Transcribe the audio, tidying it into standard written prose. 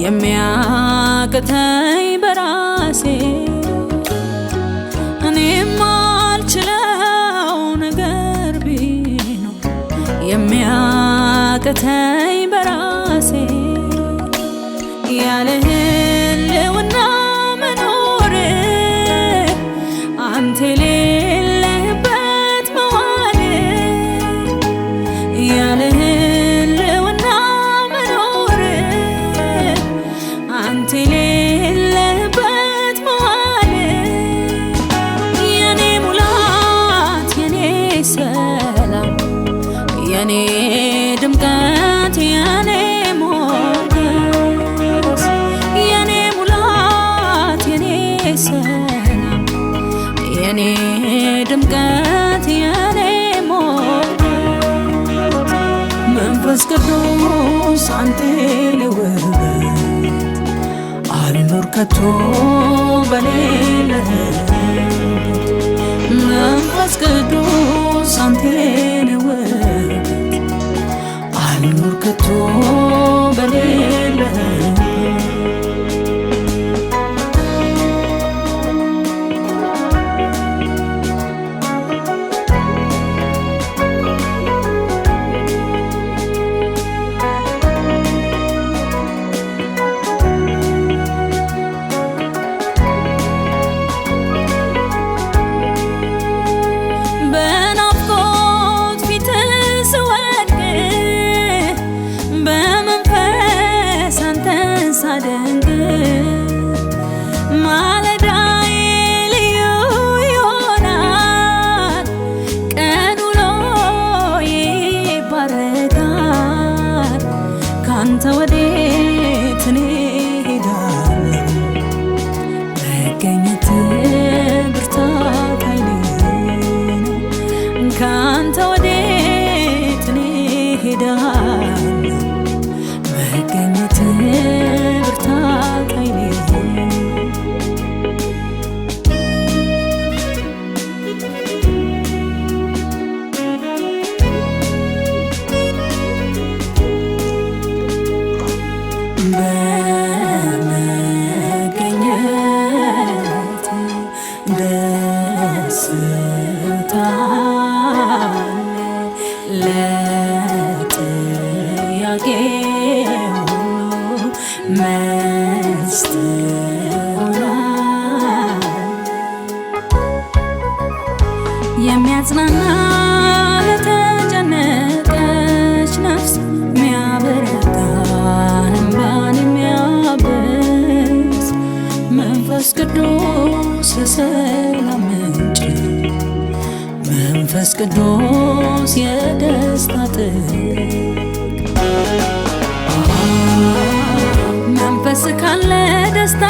የሚያቅተኝ በራሴ እኔም አልችለው ነገር ቢኖር የሚያቅተኝ በራሴ ያለ ህልውና መኖር አንተ የሌለህበት መዋል ያለ ህልውና መኖር አንተ የሌለህበት መዋል የኔ ሙላት የኔ ሰላም የኔ ድምቀት የኔ ሞገስ የኔ ሙላት የኔ ሰላም የኔ ድምቀት የኔ ሞገስ መንፈስ ቅዱስ አንተ ለውበት አልኖር ከቶ በሌለህበት መንፈስ ቅዱስ አንተ ለውበት አልኖር ከቶ በሌለህበት ሳደንቅ ማለዳዬ ልዩ ይሆናል ቀን ውሎዬ ይባረካል ካንተ ወዴት እኔ እሄዳለሁ መገኘት ብርታት ኃይሌ ነው ካንተ ወዴት እኔ እሄዳለሁ መገኘት ብርታት ኃይሌ በመገኘት ደስታ ለጥያቄ የሚያጽናና ለተጨነቀች ነፍስ የሚያበረታ እንባን የሚያብስ መንፈስ ቅዱስ የሰላም ምንጭ መንፈስ ቅዱስ የደስታ ጥግ መንፈስ ካለ ደስታ